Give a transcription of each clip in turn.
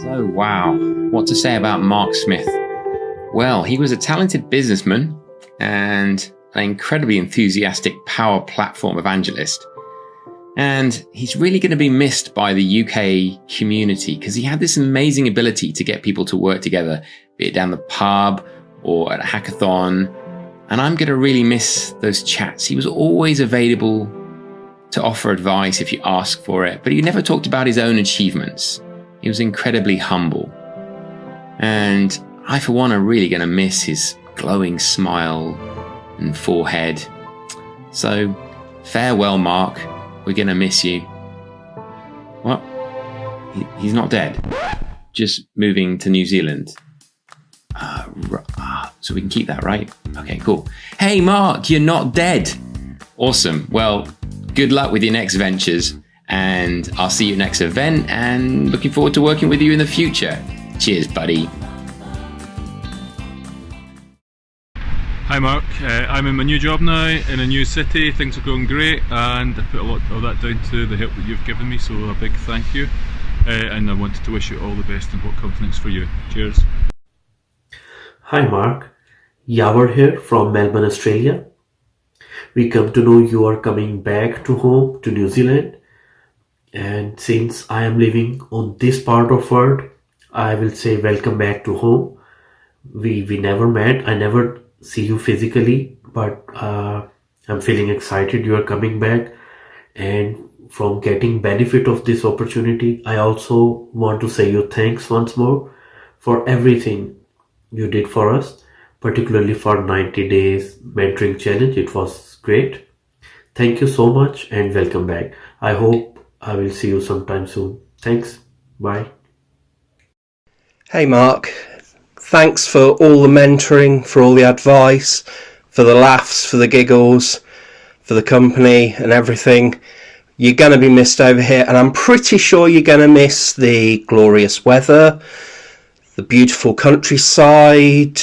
So, wow, what to say about Mark Smith? Well, he was a talented businessman and an incredibly enthusiastic power platform evangelist. And he's really going to be missed by the UK community because he had this amazing ability to get people to work together, be it down the pub or at a hackathon. And I'm going to really miss those chats. He was always available to offer advice if you ask for it, but he never talked about his own achievements. He was incredibly humble. And I, for one, are really going to miss his glowing smile and forehead. So, farewell, Mark. We're going to miss you. What? He's not dead. Just moving to New Zealand. So we can keep that, right? Okay, cool. Hey, Mark, you're not dead. Awesome. Well, good luck with your next ventures. And I'll see you next event. And looking forward to working with you in the future. Cheers, buddy. Hi Mark, I'm in my new job now in a new city. Things are going great and I put a lot of that down to the help that you've given me, so a big thank you. And I wanted to wish you all the best in what comes next for you. Cheers. Hi Mark, Yawar here from Melbourne, Australia. We come to know you are coming back to home to New Zealand, and since I am living on this part of world, I will say welcome back to home. We never met, I never see you physically, but I'm feeling excited you are coming back, and from getting benefit of this opportunity, I also want to say you thanks once more for everything you did for us, particularly for 90 days mentoring challenge. It was great. Thank you so much and welcome back. I hope I will see you sometime soon. Thanks. Bye. Hey Mark. Thanks for all the mentoring, for all the advice, for the laughs, for the giggles, for the company and everything. You're going to be missed over here, and I'm pretty sure you're going to miss the glorious weather, the beautiful countryside,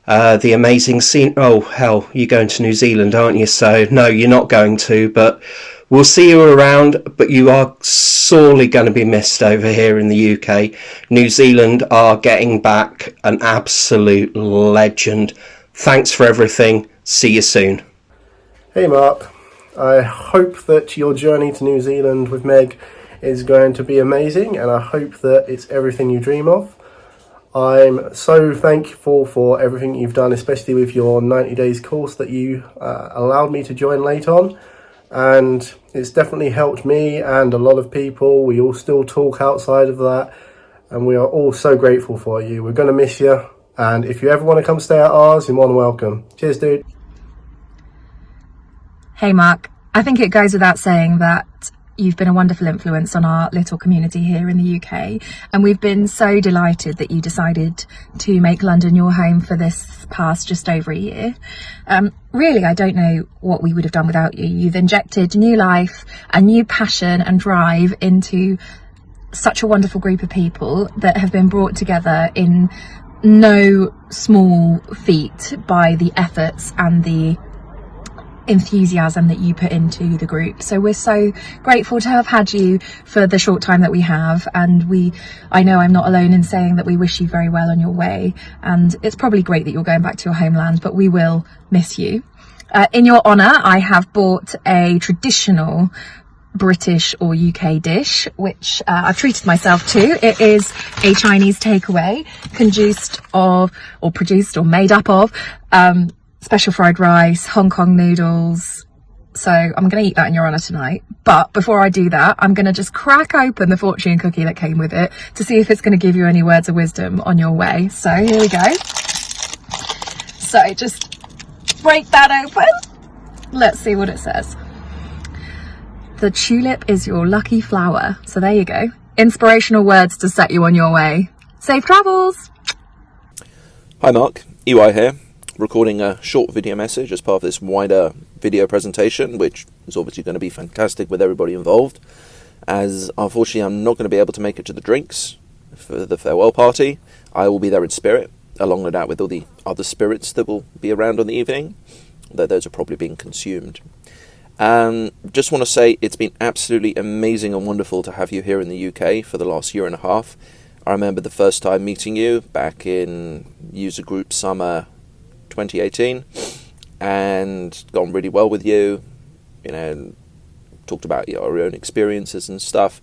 the amazing scene. Oh, hell, you're going to New Zealand, aren't you? So, no, you're not going to, but we'll see you around, but you are sorely going to be missed over here in the UK. New Zealand are getting back an absolute legend. Thanks for everything. See you soon. Hey Mark, I hope that your journey to New Zealand with Meg is going to be amazing, and I hope that it's everything you dream of. I'm so thankful for everything you've done, especially with your 90 days course that you allowed me to join late on. And it's definitely helped me and a lot of people. We all still talk outside of that, and we are all so grateful for you. We're going to miss you, and if you ever want to come stay at ours, you're more than welcome. Cheers, dude. Hey Mark, I think it goes without saying that you've been a wonderful influence on our little community here in the UK, and we've been so delighted that you decided to make London your home for this past just over a year. Really, I don't know what we would have done without you. You've injected new life, a new passion and drive into such a wonderful group of people that have been brought together in no small feat by the efforts and the enthusiasm that you put into the group. So we're so grateful to have had you for the short time that we have, and I know I'm not alone in saying that we wish you very well on your way, and it's probably great that you're going back to your homeland, but we will miss you. In your honour, I have bought a traditional British or UK dish, which I've treated myself to. It is a Chinese takeaway produced or made up of special fried rice, Hong Kong noodles. So I'm going to eat that in your honour tonight. But before I do that, I'm going to just crack open the fortune cookie that came with it to see if it's going to give you any words of wisdom on your way. So here we go. So just break that open. Let's see what it says. The tulip is your lucky flower. So there you go. Inspirational words to set you on your way. Safe travels. Hi Mark, EY here. Recording a short video message as part of this wider video presentation, which is obviously going to be fantastic with everybody involved, as unfortunately I'm not going to be able to make it to the drinks for the farewell party. I will be there in spirit, along with that with all the other spirits that will be around on the evening, though those are probably being consumed. Just want to say it's been absolutely amazing and wonderful to have you here in the UK for the last year and a half. I remember the first time meeting you back in user group summer 2018, and gone really well with you, talked about your own experiences and stuff.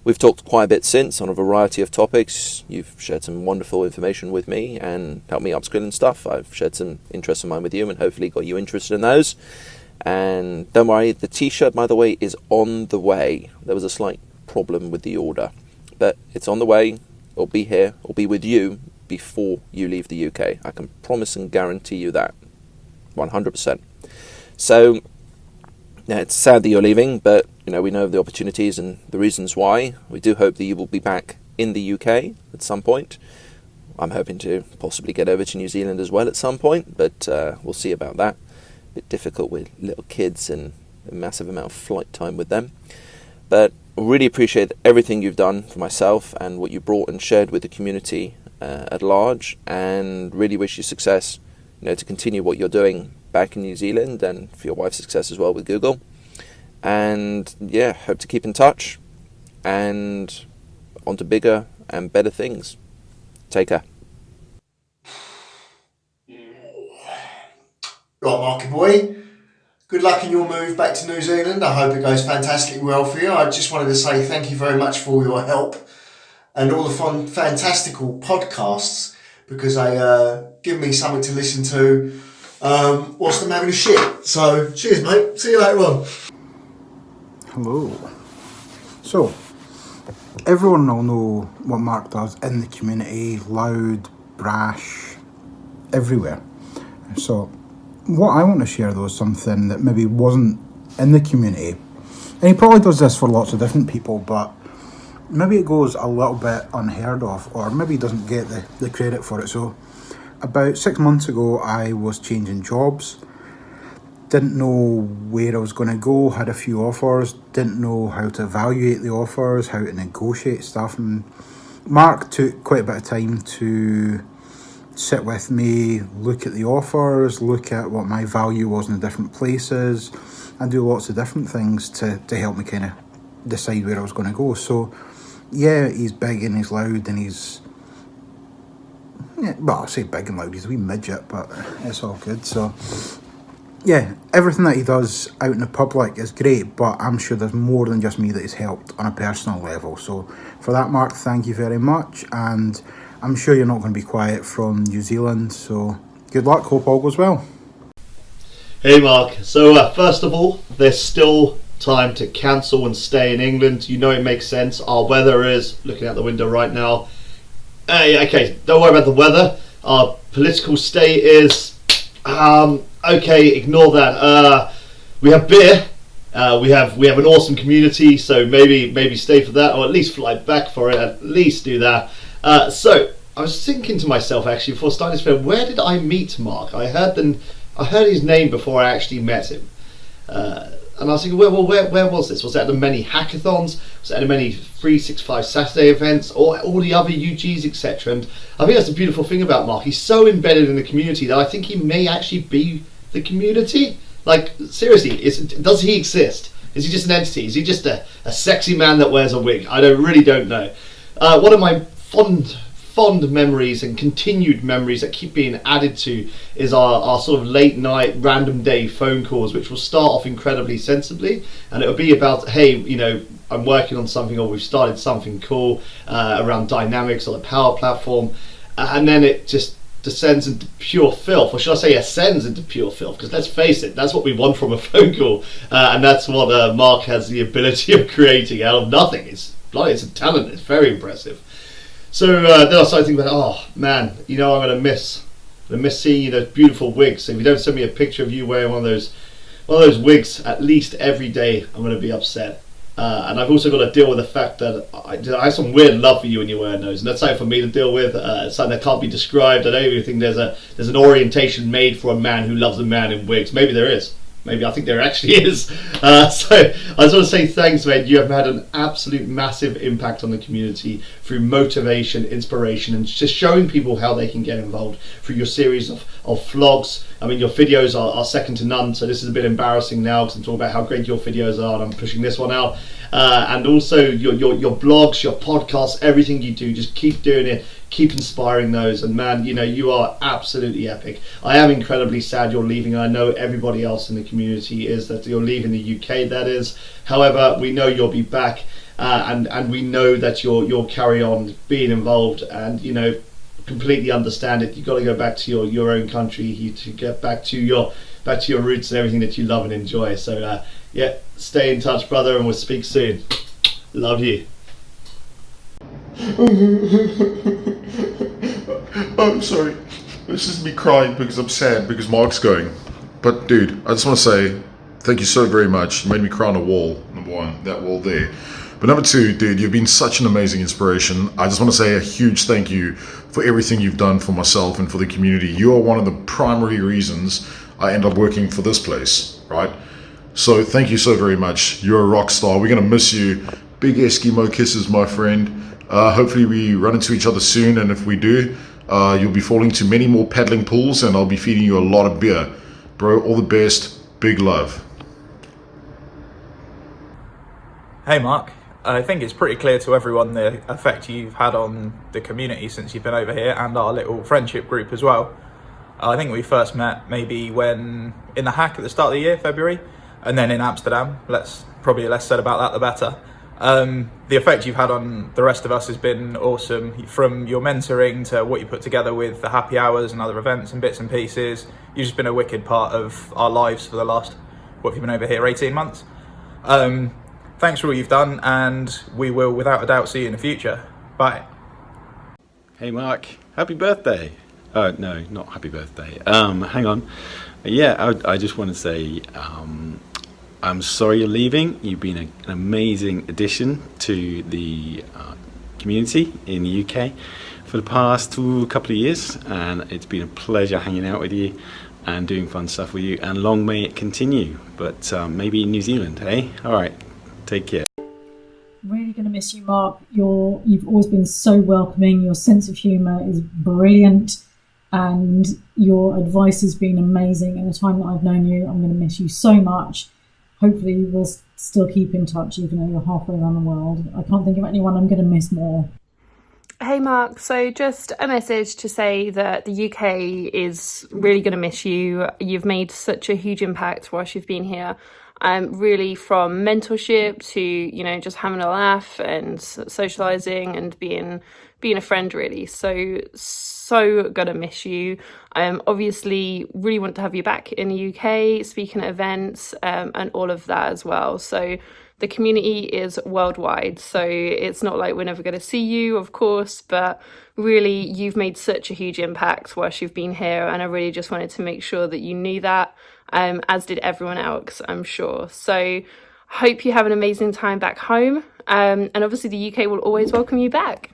We've talked quite a bit since on a variety of topics. You've shared some wonderful information with me and helped me upskill and stuff. I've shared some interests of mine with you and hopefully got you interested in those. And don't worry, the t-shirt, by the way, is on the way. There was a slight problem with the order, but it's on the way. It'll be here, it'll be with you before you leave the UK. I can promise and guarantee you that 100%. So yeah, it's sad that you're leaving, but we know of the opportunities and the reasons why. We do hope that you will be back in the UK at some point. I'm hoping to possibly get over to New Zealand as well at some point, but we'll see about that. A bit difficult with little kids and a massive amount of flight time with them. But I really appreciate everything you've done for myself and what you brought and shared with the community at large, and really wish you success, to continue what you're doing back in New Zealand, and for your wife's success as well with Google. And yeah, hope to keep in touch and on to bigger and better things. Take care. Right, Marky boy, good luck in your move back to New Zealand. I hope it goes fantastically well for you. I just wanted to say thank you very much for all your help and all the fantastical podcasts, because they give me something to listen to whilst I'm having a shit. So cheers, mate. See you later on. Hello. So, everyone will know what Mark does in the community, loud, brash, everywhere. So, what I want to share though is something that maybe wasn't in the community. And he probably does this for lots of different people, but maybe it goes a little bit unheard of, or maybe he doesn't get the credit for it. So, about 6 months ago, I was changing jobs. Didn't know where I was going to go, had a few offers, didn't know how to evaluate the offers, how to negotiate stuff. And Mark took quite a bit of time to sit with me, look at the offers, look at what my value was in the different places, and do lots of different things to help me kind of decide where I was going to go. So yeah, he's big and he's loud and he's, well, I say big and loud, he's a wee midget, but it's all good. So yeah, everything that he does out in the public is great, but I'm sure there's more than just me that he's helped on a personal level. So for that, Mark, thank you very much, and I'm sure you're not going to be quiet from New Zealand, so good luck, hope all goes well. Hey Mark, so first of all, there's still time to cancel and stay in England. You know it makes sense. Our weather is, looking out the window right now, okay, don't worry about the weather. Our political state is, okay, ignore that. We have beer, we have an awesome community, so maybe stay for that, or at least fly back for it, at least do that. So I was thinking to myself actually before starting this film, where did I meet Mark? I heard his name before I actually met him. And I was thinking, where was this? Was that at the many hackathons? Was that at the many 365 Saturday events? Or all the other UGs, etc.? And I think that's the beautiful thing about Mark. He's so embedded in the community that I think he may actually be the community. Like, seriously, does he exist? Is he just an entity? Is he just a sexy man that wears a wig? I really don't know. One of my fond memories and continued memories that keep being added to is our sort of late night random day phone calls, which will start off incredibly sensibly, and it'll be about, hey, I'm working on something, or we've started something cool around dynamics or the Power Platform, and then it just descends into pure filth, or should I say ascends into pure filth, because let's face it, that's what we want from a phone call, and that's what Mark has the ability of creating out of nothing. It's a talent. It's very impressive. So then I started thinking about, oh man, I'm gonna miss seeing you those beautiful wigs. So if you don't send me a picture of you wearing one of those wigs at least every day, I'm gonna be upset. And I've also got to deal with the fact that I have some weird love for you when you're wearing those, and that's something for me to deal with. It's something that can't be described. I don't even think there's an orientation made for a man who loves a man in wigs. Maybe there is. Maybe I think there actually is. So I just want to say thanks, mate. You have had an absolute massive impact on the community through motivation, inspiration, and just showing people how they can get involved through your series of vlogs. I mean, your videos are second to none, so this is a bit embarrassing now because I'm talking about how great your videos are and I'm pushing this one out. and also your blogs, your podcasts, everything you do. Just keep doing it, keep inspiring those, and man, you are absolutely epic. I am incredibly sad you're leaving. I know everybody else in the community is, that you're leaving the UK, that is. However, we know you'll be back, and we know that you'll carry on being involved, and completely understand it. You've got to go back to your own country, to get back to your roots and everything that you love and enjoy. So stay in touch, brother, and we'll speak soon. Love you. I'm sorry. This is me crying because I'm sad because Mark's going. But dude, I just want to say thank you so very much. You made me cry on a wall. Number one, that wall there. But number two, dude, you've been such an amazing inspiration. I just want to say a huge thank you for everything you've done for myself and for the community. You are one of the primary reasons I end up working for this place, right? So thank you so very much. You're a rock star. We're going to miss you. Big Eskimo kisses, my friend. Hopefully we run into each other soon, and if we do, you'll be falling to many more paddling pools, and I'll be feeding you a lot of beer. Bro, all the best. Big love. Hey Mark, I think it's pretty clear to everyone the effect you've had on the community since you've been over here, and our little friendship group as well. I think we first met maybe when in the Hack at the start of the year, February, and then in Amsterdam. Probably less said about that the better. The effect you've had on the rest of us has been awesome, from your mentoring to what you put together with the happy hours and other events and bits and pieces. You've just been a wicked part of our lives for the last, what have you been over here, 18 months? Thanks for all you've done, and we will without a doubt see you in the future. Bye. Hey Mark, happy birthday. No, not happy birthday. Hang on. Yeah, I just want to say I'm sorry you're leaving. You've been an amazing addition to the community in the UK for the past couple of years, and it's been a pleasure hanging out with you and doing fun stuff with you, and long may it continue, but maybe in New Zealand, hey? Alright, take care. Really going to miss you, Mark. You've always been so welcoming. Your sense of humour is brilliant, and your advice has been amazing in the time that I've known you. I'm going to miss you so much. Hopefully we'll still keep in touch even though you're halfway around the world. I can't think of anyone I'm going to miss more. Hey Mark, so just a message to say that the UK is really going to miss you. You've made such a huge impact whilst you've been here. Really from mentorship to, just having a laugh and socialising and being a friend, really. So gonna miss you. Obviously really want to have you back in the UK, speaking at events and all of that as well. So the community is worldwide, so it's not like we're never going to see you, of course, but really you've made such a huge impact whilst you've been here, and I really just wanted to make sure that you knew that, as did everyone else, I'm sure. So hope you have an amazing time back home, and obviously the UK will always welcome you back.